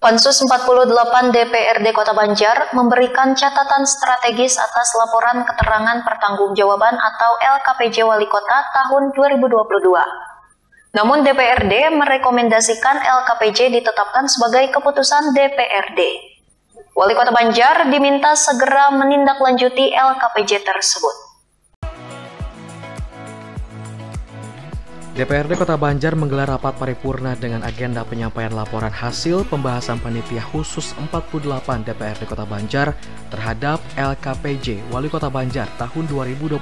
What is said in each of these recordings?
Pansus 48 DPRD Kota Banjar memberikan catatan strategis atas laporan keterangan pertanggungjawaban atau LKPJ Wali Kota tahun 2022. Namun DPRD merekomendasikan LKPJ ditetapkan sebagai keputusan DPRD. Wali Kota Banjar diminta segera menindaklanjuti LKPJ tersebut. DPRD Kota Banjar menggelar rapat paripurna dengan agenda penyampaian laporan hasil pembahasan panitia khusus 48 DPRD Kota Banjar terhadap LKPJ Wali Kota Banjar tahun 2022.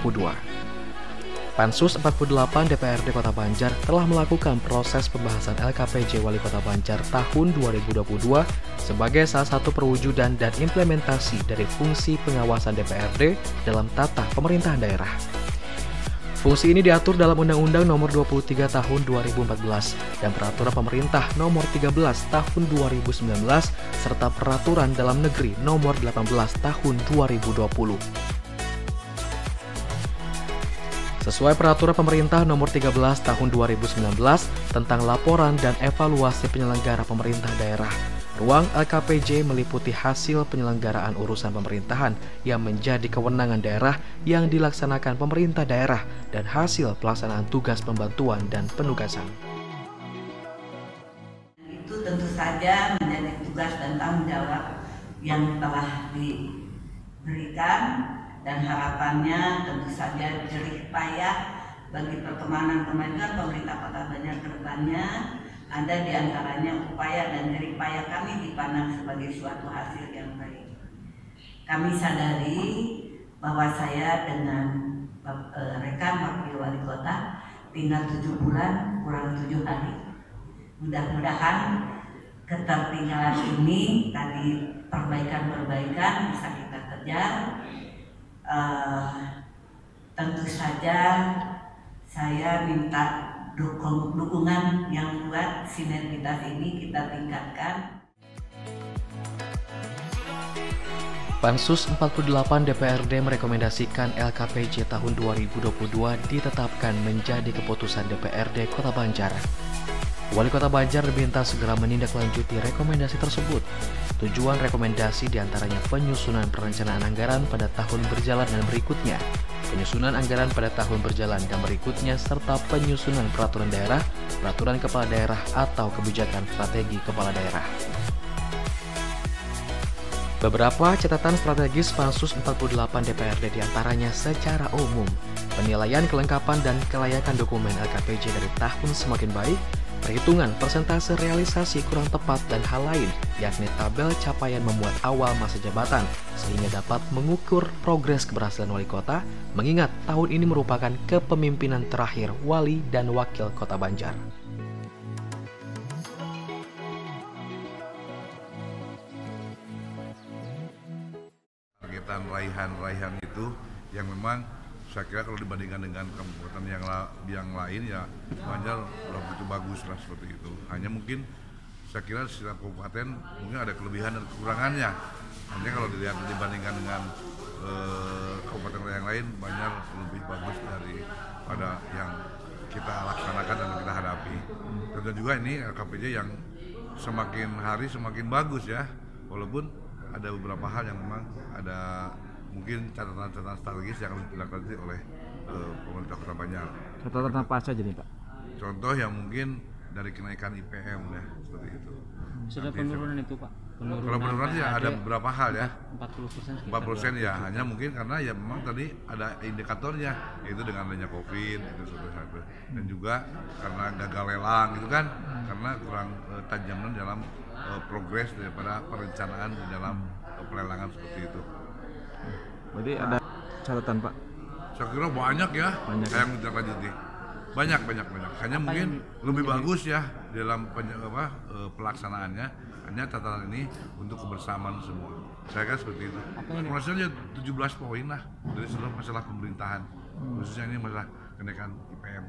Pansus 48 DPRD Kota Banjar telah melakukan proses pembahasan LKPJ Wali Kota Banjar tahun 2022 sebagai salah satu perwujudan dan implementasi dari fungsi pengawasan DPRD dalam tata pemerintahan daerah. Fungsi ini diatur dalam Undang-Undang Nomor 23 Tahun 2014 dan Peraturan Pemerintah Nomor 13 Tahun 2019 serta Peraturan Dalam Negeri Nomor 18 Tahun 2020. Sesuai Peraturan Pemerintah Nomor 13 Tahun 2019 tentang laporan dan evaluasi penyelenggara pemerintah daerah, ruang LKPJ meliputi hasil penyelenggaraan urusan pemerintahan yang menjadi kewenangan daerah yang dilaksanakan pemerintah daerah dan hasil pelaksanaan tugas pembantuan dan penugasan. Itu tentu saja menjadi tugas dan tanggung jawab yang telah diberikan dan harapannya tentu saja jerih payah bagi perkembangan kemajuan pemerintah Kota Banjar ke depannya. Ada di antaranya upaya dan jerih payah kami dipandang sebagai suatu hasil yang baik. Kami sadari bahwa saya dengan rekan Wakil Wali Kota tinggal 7 bulan kurang 7 hari. Mudah-mudahan ketertinggalan ini tadi perbaikan-perbaikan bisa kita kejar. Tentu saja saya minta dukungan yang kuat, sinergitas ini kita tingkatkan. Pansus 48 DPRD merekomendasikan LKPJ tahun 2022 ditetapkan menjadi keputusan DPRD Kota Banjar. Wali Kota Banjar diminta segera menindaklanjuti rekomendasi tersebut. Tujuan rekomendasi diantaranya penyusunan perencanaan anggaran pada tahun berjalan dan berikutnya, penyusunan anggaran pada tahun berjalan dan berikutnya, serta penyusunan peraturan daerah, peraturan kepala daerah, atau kebijakan strategi kepala daerah. Beberapa catatan strategis Pansus 48 DPRD diantaranya secara umum, penilaian kelengkapan dan kelayakan dokumen LKPJ dari tahun semakin baik, perhitungan persentase realisasi kurang tepat dan hal lain, yakni tabel capaian memuat awal masa jabatan, sehingga dapat mengukur progres keberhasilan wali kota, mengingat tahun ini merupakan kepemimpinan terakhir wali dan wakil Kota Banjar. Targetan raihan itu yang memang saya kira kalau dibandingkan dengan kabupaten yang lain ya Banjar begitu bagus lah seperti itu. Hanya mungkin saya kira setiap kabupaten mungkin ada kelebihan dan kekurangannya. Hanya kalau dilihat dibandingkan dengan kabupaten yang lain, Banjar lebih bagus daripada yang kita laksanakan dan kita hadapi. Dan juga ini LKPJ yang semakin hari semakin bagus ya, walaupun ada beberapa hal yang memang ada mungkin catatan-catatan strategis yang harus dilakukan oleh pemerintah Kota Banjar. Catatan apa saja nih Pak? Contoh yang mungkin dari kenaikan IPM ya, seperti itu. Sudah penurunan itu Pak? Kalau penurunan ya ada beberapa hal ya. 40% ya, hanya mungkin karena ya memang tadi ada indikatornya, yaitu dengan adanya COVID itu satu. Dan juga karena gagal lelang itu kan, karena kurang tajaman dalam progres daripada perencanaan di dalam pelelangan seperti itu. Berarti ada catatan Pak? Saya kira banyak ya, yang ditindaklanjuti. Banyak. Hanya mungkin lebih bagus ya dalam pelaksanaannya. Hanya catatan ini untuk kebersamaan semua. Saya kira seperti itu. Maksudnya 17 poin lah dari seluruh masalah pemerintahan. Khususnya ini masalah kenaikan IPM.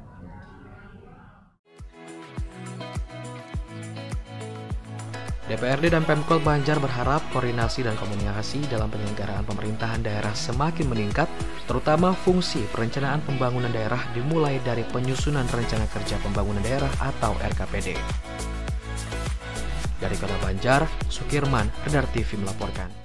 DPRD dan Pemkot Banjar berharap koordinasi dan komunikasi dalam penyelenggaraan pemerintahan daerah semakin meningkat, terutama fungsi perencanaan pembangunan daerah dimulai dari penyusunan rencana kerja pembangunan daerah atau RKPD. Dari Kota Banjar, Sukirman, Radar TV melaporkan.